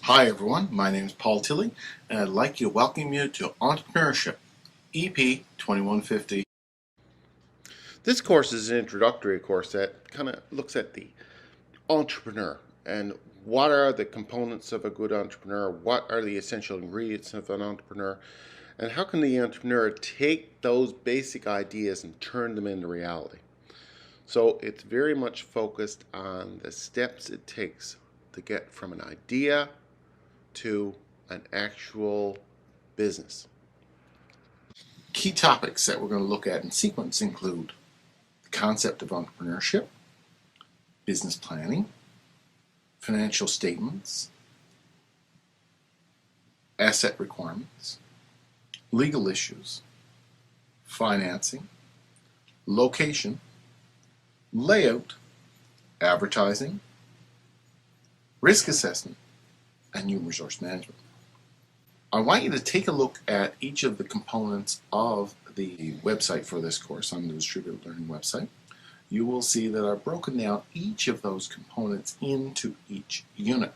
Hi everyone, my name is Paul Tilley, and I'd like to welcome you to Entrepreneurship, EP2150. This course is an introductory course that kind of looks at the entrepreneur and what are the components of a good entrepreneur, what are the essential ingredients of an entrepreneur, and how can the entrepreneur take those basic ideas and turn them into reality. So it's very much focused on the steps it takes to get from an idea to an actual business. Key topics that we're going to look at in sequence include the concept of entrepreneurship, business planning, financial statements, asset requirements, legal issues, financing, location, layout, advertising, risk assessment, and human resource management. I want you to take a look at each of the components of the website for this course on the Distributed Learning website. You will see that I've broken down each of those components into each unit.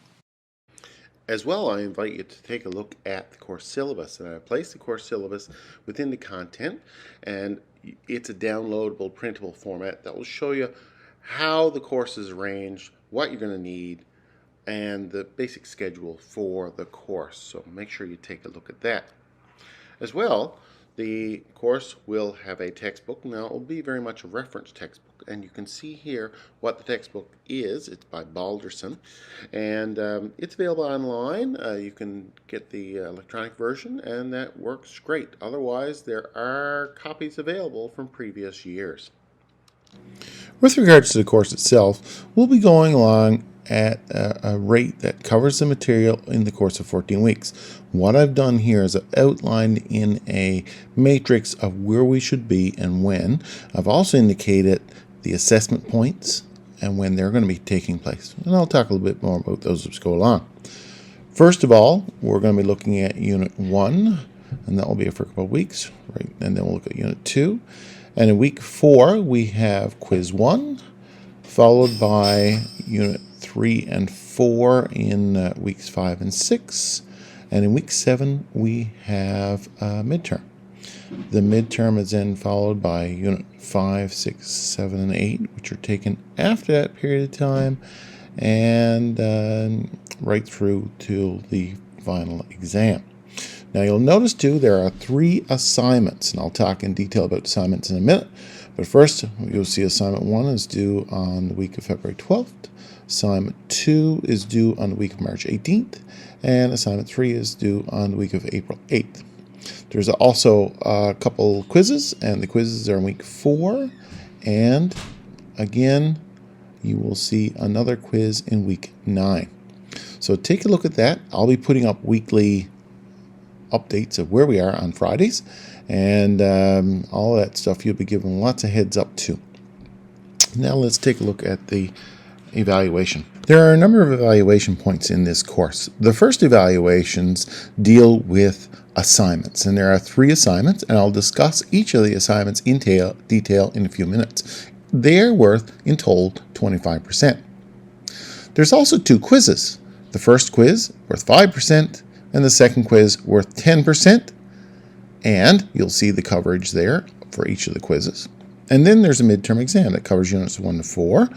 As well, I invite you to take a look at the course syllabus, and I place the course syllabus within the content, and it's a downloadable, printable format that will show you how the course is arranged, what you're going to need, and the basic schedule for the course. So make sure you take a look at that. As well, the course will have a textbook. Now, it will be very much a reference textbook, and you can see here what the textbook is. It's by Balderson, and it's available online. You can get the electronic version, and that works great. Otherwise, there are copies available from previous years. With regards to the course itself, we'll be going along at a rate that covers the material in the course of 14 weeks. What I've done here is I've outlined in a matrix of where we should be and when. I've also indicated the assessment points and when they're going to be taking place. And I'll talk a little bit more about those as we go along. First of all, we're going to be looking at Unit 1, and that will be for a couple of weeks, right? And then we'll look at Unit 2. And in Week 4, we have Quiz 1, followed by Unit 3 and 4 in Weeks 5 and 6. And in Week 7, we have a midterm. The midterm is then followed by Unit 5, 6, 7, and 8, which are taken after that period of time, and right through to the final exam. Now you'll notice too there are 3 assignments, and I'll talk in detail about assignments in a minute. But first, you'll see assignment 1 is due on the week of February 12th. Assignment 2 is due on the week of March 18th. And assignment 3 is due on the week of April 8th. There's also a couple quizzes, and the quizzes are in week 4. And again, you will see another quiz in week 9. So take a look at that. I'll be putting up weekly updates of where we are on Fridays, and all that stuff you'll be given lots of heads up to. Now let's take a look at the evaluation. There are a number of evaluation points in this course. The first evaluations deal with assignments, and there are 3 assignments, and I'll discuss each of the assignments in detail in a few minutes. They're worth, in total, 25%. There's also 2 quizzes. The first quiz worth 5%, and the second quiz worth 10%, and you'll see the coverage there for each of the quizzes. And then there's a midterm exam that covers units 1 to 4.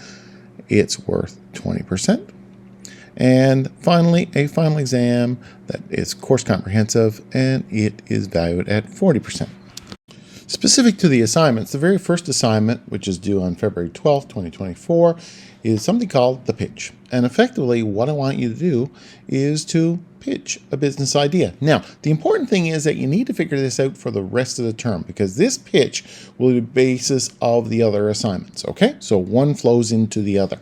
It's worth 20%. And finally, a final exam that is course comprehensive, and it is valued at 40%. Specific to the assignments, the very first assignment, which is due on February 12th, 2024, is something called the pitch. And effectively, what I want you to do is to pitch a business idea. Now, the important thing is that you need to figure this out for the rest of the term, because this pitch will be the basis of the other assignments, okay? So one flows into the other.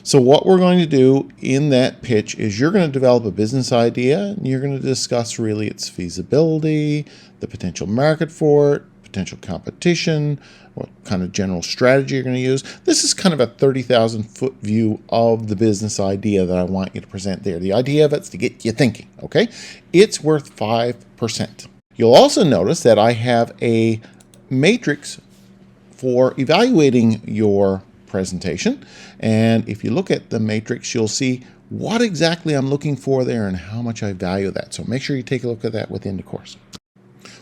So what we're going to do in that pitch is you're going to develop a business idea, and you're going to discuss really its feasibility, the potential market for it, potential competition, what kind of general strategy you're going to use. This is kind of a 30,000-foot view of the business idea that I want you to present there. The idea of it's to get you thinking, okay? It's worth 5%. You'll also notice that I have a matrix for evaluating your presentation. And if you look at the matrix, you'll see what exactly I'm looking for there and how much I value that. So make sure you take a look at that within the course.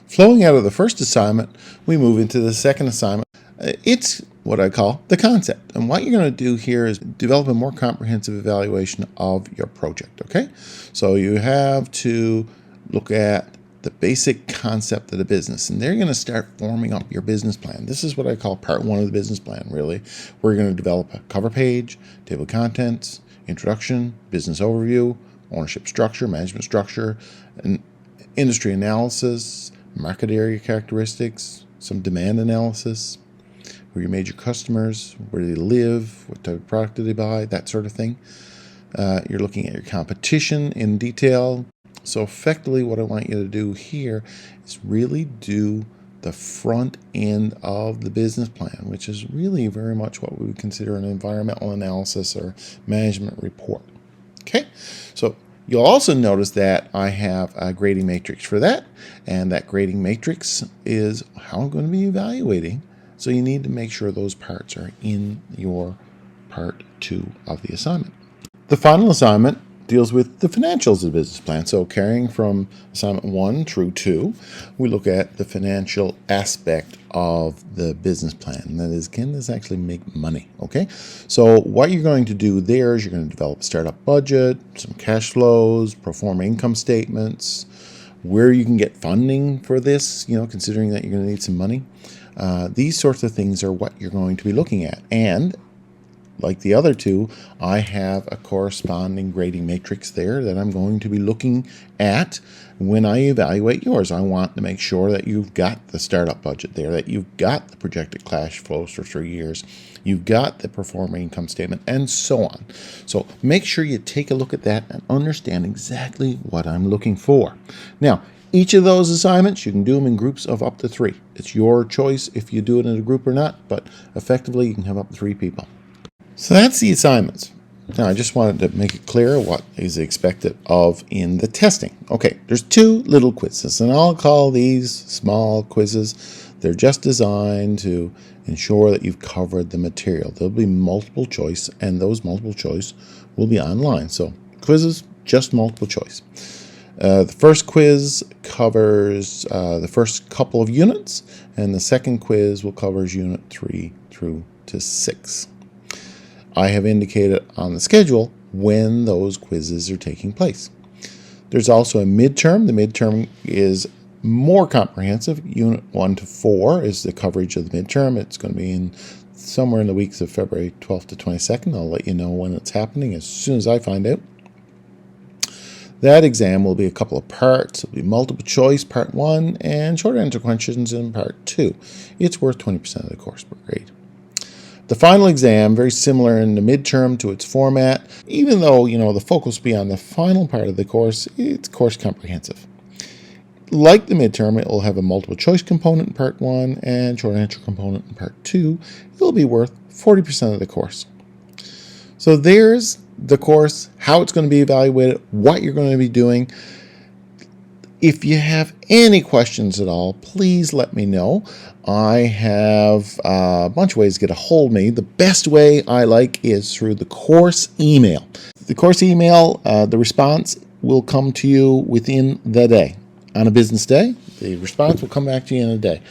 Flowing out of the first assignment, we move into the second assignment. It's what I call the concept. And what you're going to do here is develop a more comprehensive evaluation of your project, okay? So you have to look at the basic concept of the business, and they're going to start forming up your business plan. This is what I call part one of the business plan, really. We're going to develop a cover page, table of contents, introduction, business overview, ownership structure, management structure, and industry analysis, market area characteristics, some demand analysis, who are your major customers, where do they live, what type of product do they buy, that sort of thing. You're looking at your competition in detail. So effectively what I want you to do here is really do the front end of the business plan, which is really very much what we would consider an environmental analysis or management report. Okay, so you'll also notice that I have a grading matrix for that, and that grading matrix is how I'm going to be evaluating. So you need to make sure those parts are in your part 2 of the assignment. The final assignment deals with the financials of the business plan. So carrying from assignment 1 through 2, we look at the financial aspect of the business plan. And that is, can this actually make money? Okay. So what you're going to do there is you're going to develop a startup budget, some cash flows, pro forma income statements, where you can get funding for this, considering that you're going to need some money. These sorts of things are what you're going to be looking at. And like the other two, I have a corresponding grading matrix there that I'm going to be looking at when I evaluate yours. I want to make sure that you've got the startup budget there, that you've got the projected cash flows for 3 years, you've got the pro forma income statement, and so on. So make sure you take a look at that and understand exactly what I'm looking for. Now, each of those assignments, you can do them in groups of up to 3. It's your choice if you do it in a group or not, but effectively you can have up to 3 people. So that's the assignments. Now, I just wanted to make it clear what is expected of in the testing. Okay, there's 2 little quizzes, and I'll call these small quizzes. They're just designed to ensure that you've covered the material. There'll be multiple choice, and those multiple choice will be online. So quizzes, just multiple choice. The first quiz covers the first couple of units, and the second quiz will cover unit 3 through to 6. I have indicated on the schedule when those quizzes are taking place. There's also a midterm. The midterm is more comprehensive. Unit 1 to 4 is the coverage of the midterm. It's going to be in somewhere in the weeks of February 12th to 22nd. I'll let you know when it's happening as soon as I find out. That exam will be a couple of parts. It'll be multiple choice, part 1, and short answer questions in part 2. It's worth 20% of the course per grade. The final exam, very similar in the midterm to its format, even though, the focus will be on the final part of the course, it's course comprehensive. Like the midterm, it will have a multiple choice component in part 1 and short answer component in part 2. It'll be worth 40% of the course. So there's the course, how it's going to be evaluated, what you're going to be doing. If you have any questions at all, please let me know. I have a bunch of ways to get a hold of me. The best way I like is through the course email. The course email, the response will come to you within the day. On a business day, the response will come back to you in a day.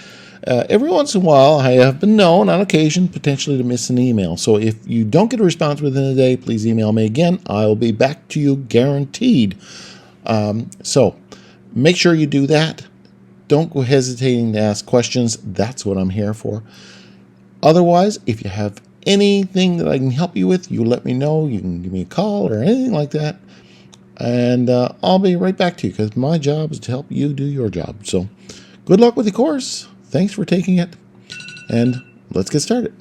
Every once in a while, I have been known on occasion potentially to miss an email. So if you don't get a response within a day, please email me again. I'll be back to you guaranteed. So make sure you do that. Don't go hesitating to ask questions. That's what I'm here for. Otherwise, if you have anything that I can help you with, you let me know. You can give me a call or anything like that. And I'll be right back to you because my job is to help you do your job. So good luck with the course. Thanks for taking it. And let's get started.